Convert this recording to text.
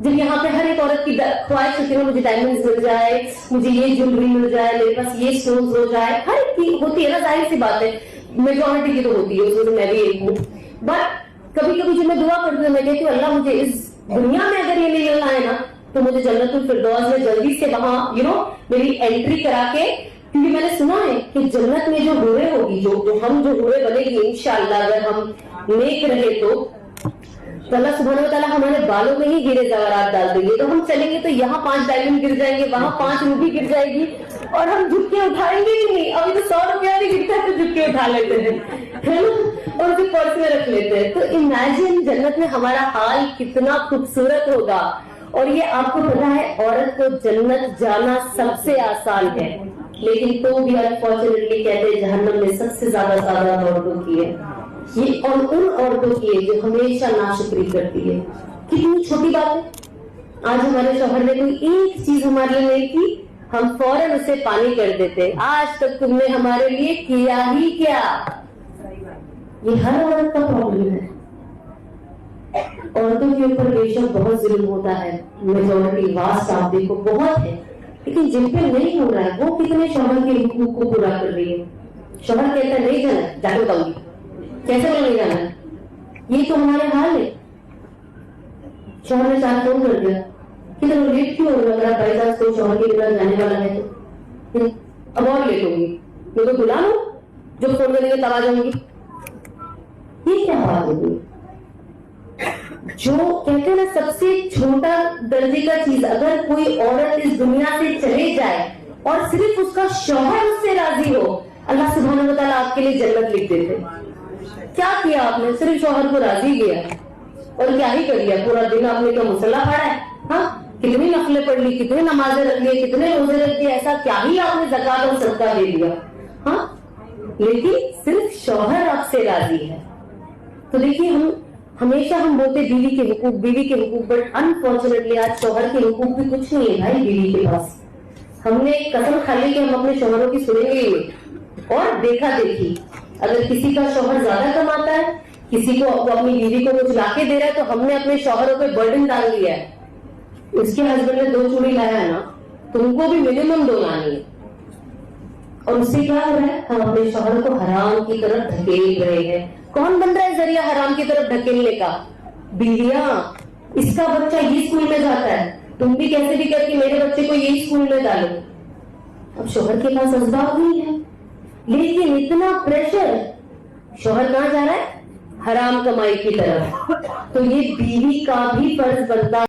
جب یہاں پہ ہر ایک عورت کی خواہش ہوتی ہے مجھے ڈائمنڈز مل جائے, مجھے یہ جیولری مل جائے, میرے پاس یہ اسٹونز ہو جائے, ہر ایک کی ہوتی ہے نا, ظاہر سی بات ہے, میجورٹی کی تو ہوتی ہے, اس میں میں بھی ایک ہوں. بٹ کبھی کبھی جب میں دعا کرتی ہوں میں کہتی ہوں اللہ مجھے اس دنیا میں اگر یہ نہیں ملنا ہے نا تو مجھے جنت الفردوس میں جلدی سے وہاں میری انٹری کرا کے, کیونکہ میں نے سنا ہے کہ جنت میں جو حوریں ہوگی, جو ہم جو حوریں بنے گی انشاءاللہ اگر ہم نیک رہے تو اللہ سبحانہ وتعالیٰ ہمارے بالوں میں ہی ہیرے زیورات ڈال دیں گے. تو ہم چلیں گے تو یہاں 5 ڈائمنڈ گر جائیں گے, وہاں 5 روپی گر جائے گی, اور ہم جھک کے اٹھائیں گے ہی نہیں. ابھی تو 100 روپیہ بھی گرتا ہے تو جھک کے اٹھا لیتے ہیں اور اسے پرس میں رکھ لیتے ہیں. تو امیجن جنت میں ہمارا حال کتنا خوبصورت ہوگا. اور یہ آپ کو پتا ہے عورت کو جنت جانا سب سے آسان ہے, لیکن تو بھی انفارچونیٹلی کہتے ہیں جہنم میں سب سے زیادہ تعداد عورتوں کی ہے. یہ اور ان عورتوں کی ہے جو ہمیشہ ناشکری کرتی ہے. کتنی چھوٹی بات ہے, آج ہمارے شوہر نے کوئی ایک چیز ہمارے لیے نہیں کی, ہم فوراً اسے پانی کر دیتے, آج تک تم نے ہمارے لیے کیا ہی کیا. یہ ہر عورت کا پرابلم ہے. عورتوں کے اوپر بے شک بہت ظلم ہوتا ہے, میجورٹی واسط آپ دیکھو بہت ہے, لیکن جن پہ نہیں ہو رہا ہے وہ کتنے شوہر کے حقوق کو پورا کر رہی ہے. شوہر کہتا ہے نہیں جانا, جا کے بتاؤں گی کیسے نہیں جانا ہے, یہ تو ہمارے حال ہے. شوہر نے 4 فون کر دیا کہ تم لیٹ کیوں ہو رہا, اگر آپ بائی چانس کوئی شوہر کے بنا جانے والا ہے تو اب اور لیٹ ہوگی, میں تو بلا لوں جو فون کریں گے تب آ جاؤں گی. یہ کیا بات ہوگی؟ جو کہتے ہیں نا سب سے چھوٹا درجے کا چیز, اگر کوئی عورت اس دنیا سے چلے جائے اور صرف اس کا شوہر اس سے راضی ہو, اللہ سبحانہ و تعالیٰ آپ کے لیے جنت لکھ دیتے. کیا کیا آپ نے, صرف شوہر کو راضی کیا اور کیا ہی کر لیا, پورا دن آپ نے کیا مصلح پڑھا ہے, ہاں کتنی نفلیں پڑھ لی, کتنے نمازیں رکھ لی, کتنے روزے رکھ لیے, ایسا کیا ہی آپ نے زکات اور صدقہ دے دیا, ہاں لیکن صرف شوہر آپ سے راضی ہے. تو دیکھیے ہمیشہ ہم بولتے بیوی کے حقوق, بیوی کے حقوق, بٹ انفارچونیٹلی آج شوہر کے حقوق بھی کچھ نہیں ہے بھائی بیوی کے پاس. ہم نے ایک قسم کھا لی کہ ہم اپنے شوہروں کی سنیں گے ہی, اور دیکھا دیکھی اگر کسی کا شوہر زیادہ کماتا ہے, کسی کو وہ اپنی بیوی کو کچھ لا کے دے رہا ہے, تو ہم نے اپنے شوہروں پہ برڈن ڈال دیا ہے. اس کے ہسبینڈ نے 2 چوڑی لایا ہے نا, تم کو بھی منیمم 2 لانی ہے. اور اس سے کیا ہو رہا ہے, ہم اپنے شوہر کو حرام کی طرف دھکیل رہے ہیں. کون بن رہا ہے ذریعہ حرام کی طرف دھکیلنے کا؟ بیویاں. اس کا بچہ یہ اسکول میں جاتا ہے, تم بھی کیسے بھی کر کے میرے بچے کو یہی اسکول میں ڈالو. اب شوہر کے پاس اسباب نہیں ہے, لیکن اتنا پریشر, شوہر کہاں جا رہا ہے؟ حرام کمائی کی طرف. تو یہ بیوی کا بھی فرض بنتا